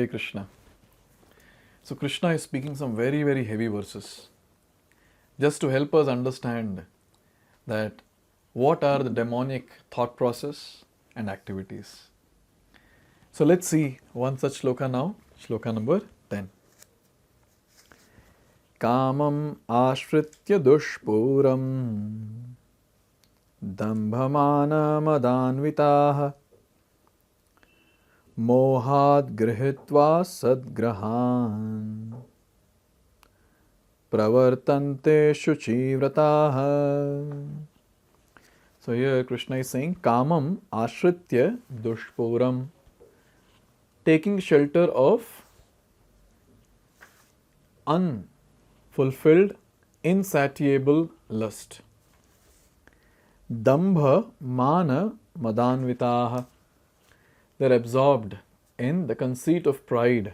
Jai Krishna. So Krishna is speaking some very, very heavy verses just to help us understand that what are the demonic thought process and activities. So let's see one such shloka now, shloka number 10. Kamam ashritya dushpuram dambhamana madanvitaha mohad grihitva sadgrahan pravartante shuchivrataha. So here Krishna is saying kamam ashritya dushpuram, taking shelter of unfulfilled, insatiable lust. Dambha mana madanvitaha, they're absorbed in the conceit of pride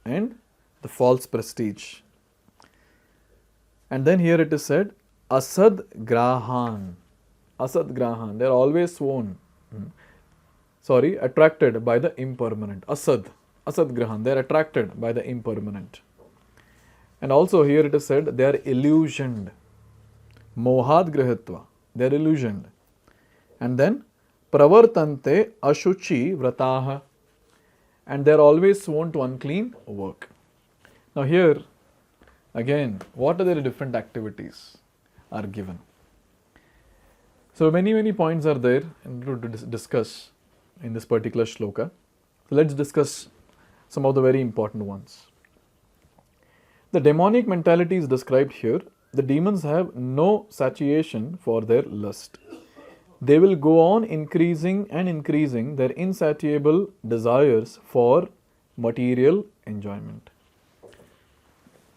and the false prestige. And then here it is said, asad grahan. Asad grahan, they're always attracted by the impermanent. Asad grahan, they're attracted by the impermanent. And also here it is said, they are illusioned. Mohad grihitva, they are illusioned. And then pravartante ashuchi vrataha, and they are always sworn to unclean work. Now here again, what are the different activities are given? So many points are there to discuss in this particular shloka. So let's discuss some of the very important ones. The demonic mentality is described here. The demons have no satiation for their lust. They will go on increasing and increasing their insatiable desires for material enjoyment.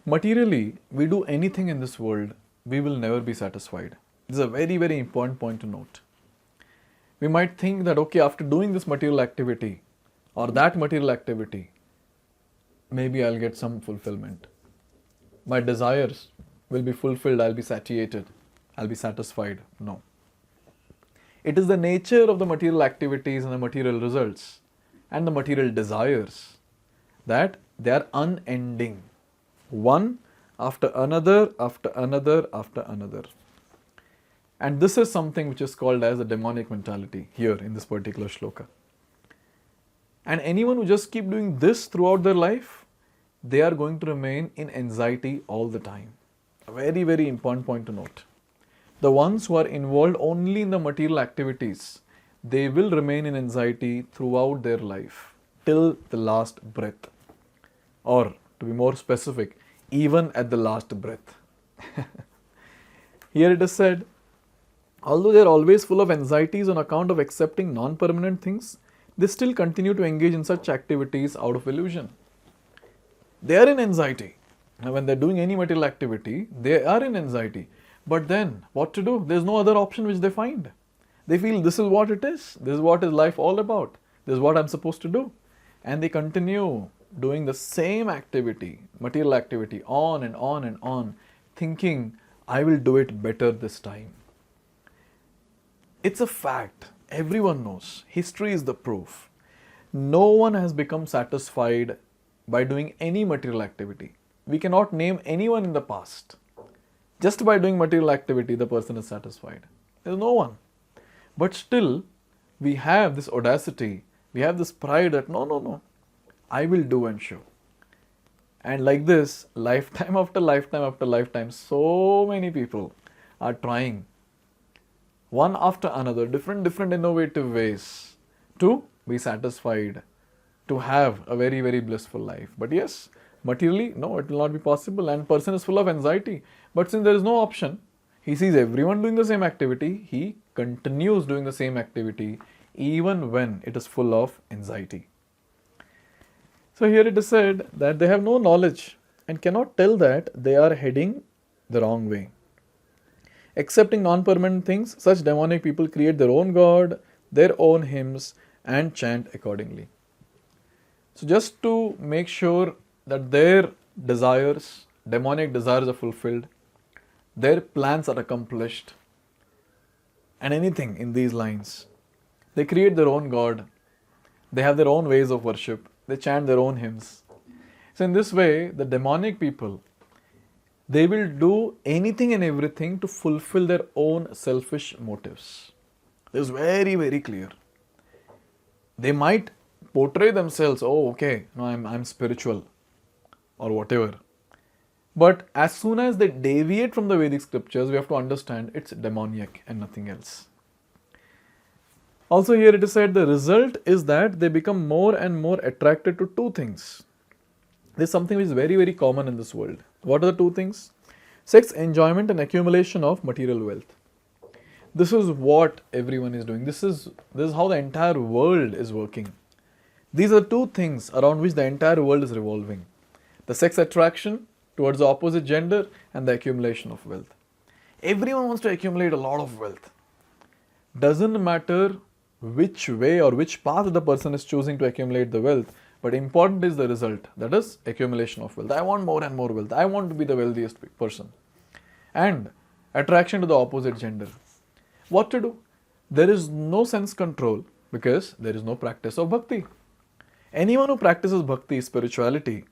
Materially, we do anything in this world, we will never be satisfied. This is a very, very important point to note. We might think that, okay, after doing this material activity or that material activity, maybe I'll get some fulfillment. My desires will be fulfilled, I'll be satiated, I'll be satisfied. No. It is the nature of the material activities and the material results and the material desires that they are unending. One after another, after another, after another. And this is something which is called as a demonic mentality here in this particular shloka. And anyone who just keep doing this throughout their life, they are going to remain in anxiety all the time. A very, very important point to note. The ones who are involved only in the material activities, they will remain in anxiety throughout their life, till the last breath. Or, to be more specific, even at the last breath. Here it is said, although they are always full of anxieties on account of accepting non-permanent things, they still continue to engage in such activities out of illusion. They are in anxiety. Now, when they are doing any material activity, they are in anxiety. But then, what to do? There is no other option which they find. They feel this is what it is. This is what is life all about. This is what I'm supposed to do. And they continue doing the same activity, material activity, on and on and on, thinking, I will do it better this time. It's a fact. Everyone knows. History is the proof. No one has become satisfied by doing any material activity. We cannot name anyone in the past. Just by doing material activity, the person is satisfied. There is no one. But still, we have this audacity, we have this pride that no, I will do and show. And like this, lifetime after lifetime after lifetime, so many people are trying one after another, different innovative ways to be satisfied, to have a very, very blissful life. But yes, materially, no, it will not be possible, and person is full of anxiety. But since there is no option, he sees everyone doing the same activity, he continues doing the same activity even when it is full of anxiety. So here it is said that they have no knowledge and cannot tell that they are heading the wrong way. Accepting non-permanent things, such demonic people create their own god, their own hymns, and chant accordingly. So just to make sure that their desires, demonic desires are fulfilled, their plans are accomplished, and anything in these lines, they create their own god, they have their own ways of worship, They chant their own hymns. So in this way, the demonic people, they will do anything and everything to fulfill their own selfish motives. This is very, very clear. They might portray themselves, oh, okay, no, I'm spiritual or whatever. But as soon as they deviate from the Vedic scriptures, we have to understand it's demoniac and nothing else. Also here it is said the result is that they become more and more attracted to two things. This is something which is very, very common in this world. What are the two things? Sex, enjoyment and accumulation of material wealth. This is what everyone is doing. This is how the entire world is working. These are two things around which the entire world is revolving. The sex attraction towards the opposite gender and the accumulation of wealth. Everyone wants to accumulate a lot of wealth. Doesn't matter which way or which path the person is choosing to accumulate the wealth, but important is the result, that is accumulation of wealth. I want more and more wealth. I want to be the wealthiest person. And attraction to the opposite gender. What to do? There is no sense control because there is no practice of bhakti. Anyone who practices bhakti, spirituality,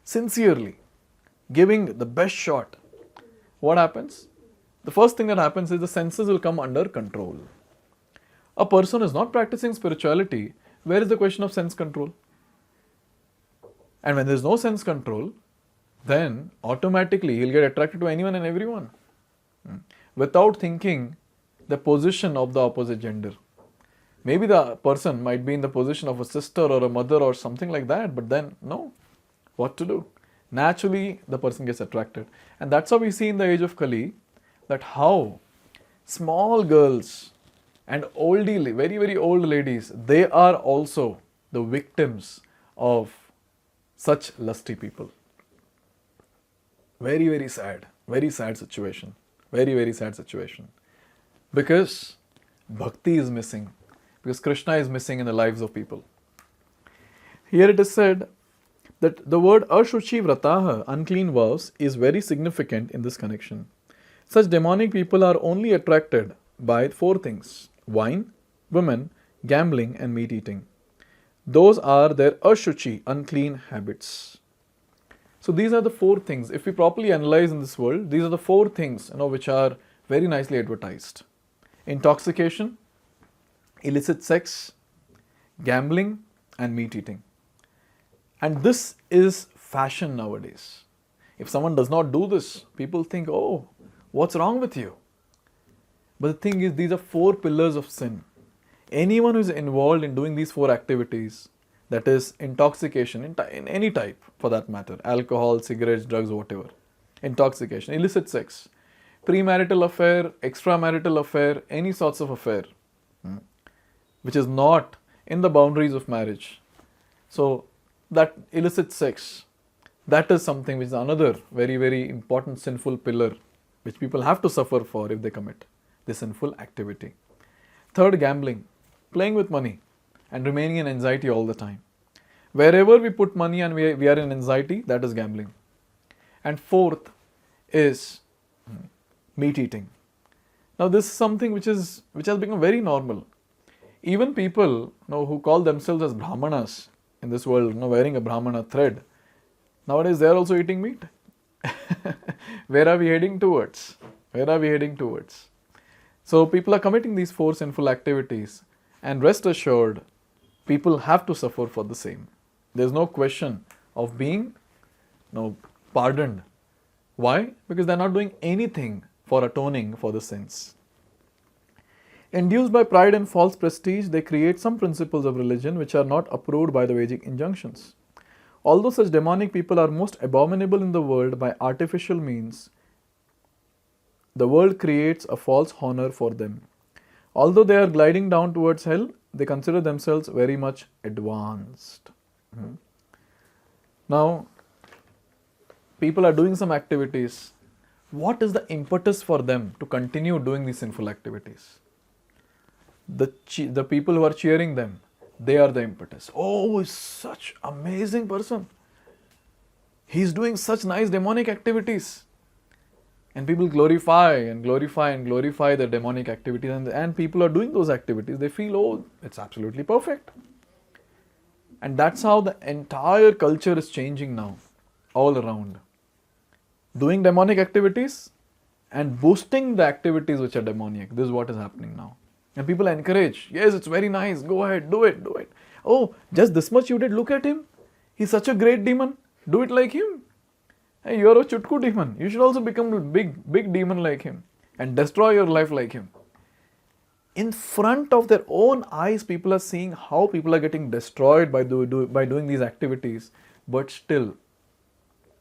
sincerely, giving the best shot, what happens? The first thing that happens is the senses will come under control. A person is not practicing spirituality, where is the question of sense control? And when there is no sense control, then automatically he'll get attracted to anyone and everyone without thinking the position of the opposite gender. Maybe the person might be in the position of a sister or a mother or something like that, but then no. What to do? Naturally, the person gets attracted. And that's how we see in the age of Kali that how small girls and oldie, very, very old ladies, they are also the victims of such lusty people. Very, very sad situation. Very, very sad situation. Because bhakti is missing. Because Krishna is missing in the lives of people. Here it is said that the word ashuchi vrataha, unclean vows, is very significant in this connection. Such demonic people are only attracted by four things: wine, women, gambling and meat eating. Those are their ashuchi, unclean habits. So these are the four things. If we properly analyze in this world, these are the four things which are very nicely advertised. Intoxication, illicit sex, gambling and meat eating. And this is fashion nowadays. If someone does not do this, people think, oh, what's wrong with you? But the thing is, these are four pillars of sin. Anyone who is involved in doing these four activities, that is intoxication, in any type for that matter, alcohol, cigarettes, drugs, whatever, intoxication, illicit sex, premarital affair, extramarital affair, any sorts of affair, which is not in the boundaries of marriage. So that illicit sex, that is something which is another very, very important sinful pillar which people have to suffer for if they commit this sinful activity. Third, gambling, playing with money and remaining in anxiety all the time. Wherever we put money and we are in anxiety, that is gambling. And fourth is meat eating. Now this is something which has become very normal. Even people who call themselves as brahmanas in this world, wearing a brahmana thread, nowadays they are also eating meat. Where are we heading towards? So people are committing these four sinful activities, and rest assured, people have to suffer for the same. There is no question of being pardoned. Why? Because they are not doing anything for atoning for the sins. Induced by pride and false prestige, they create some principles of religion which are not approved by the Vedic injunctions. Although such demonic people are most abominable in the world by artificial means, the world creates a false honor for them. Although they are gliding down towards hell, they consider themselves very much advanced. Now, people are doing some activities. What is the impetus for them to continue doing these sinful activities? The people who are cheering them, they are the impetus. Oh, he's such amazing person. He's doing such nice demonic activities. And people glorify the demonic activities, and people are doing those activities. They feel, oh, it's absolutely perfect. And that's how the entire culture is changing now, all around. Doing demonic activities and boosting the activities which are demoniac. This is what is happening now. And people encourage, yes, it's very nice, go ahead, do it, do it. Oh, just this much you did, look at him. He's such a great demon, do it like him. Hey, you're a chutku demon. You should also become a big demon like him and destroy your life like him. In front of their own eyes, people are seeing how people are getting destroyed by doing these activities. But still,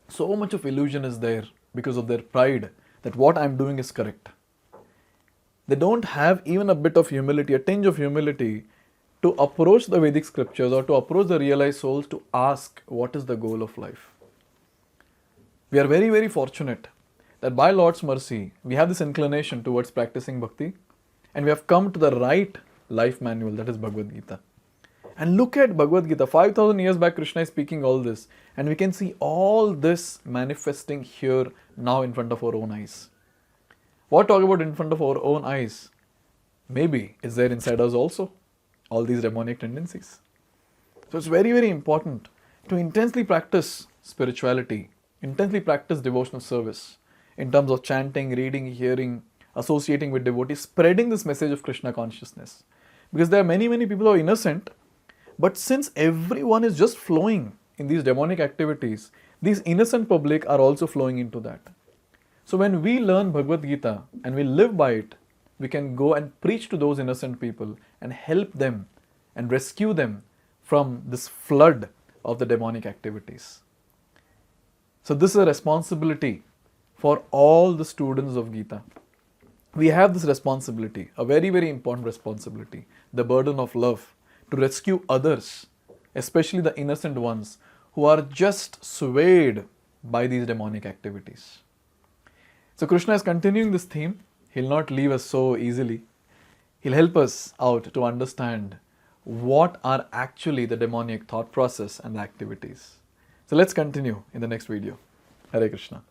so much of illusion is there because of their pride that what I'm doing is correct. They don't have even a bit of humility, a tinge of humility to approach the Vedic scriptures or to approach the realized souls to ask what is the goal of life. We are very, very fortunate that by Lord's mercy, we have this inclination towards practicing bhakti and we have come to the right life manual, that is Bhagavad-gita. And look at Bhagavad-gita, 5,000 years back Krishna is speaking all this and we can see all this manifesting here now in front of our own eyes. What talk about in front of our own eyes? Maybe it's there inside us also, all these demonic tendencies. So it's very, very important to intensely practice spirituality, intensely practice devotional service in terms of chanting, reading, hearing, associating with devotees, spreading this message of Krishna consciousness. Because there are many, many people who are innocent, but since everyone is just flowing in these demonic activities, these innocent public are also flowing into that. So when we learn Bhagavad-gita and we live by it, we can go and preach to those innocent people and help them and rescue them from this flood of the demonic activities. So this is a responsibility for all the students of Gita. We have this responsibility, a very, very important responsibility, the burden of love, to rescue others, especially the innocent ones who are just swayed by these demonic activities. So Krishna is continuing this theme. He'll not leave us so easily. He'll help us out to understand what are actually the demonic thought process and the activities. So let's continue in the next video. Hare Krishna.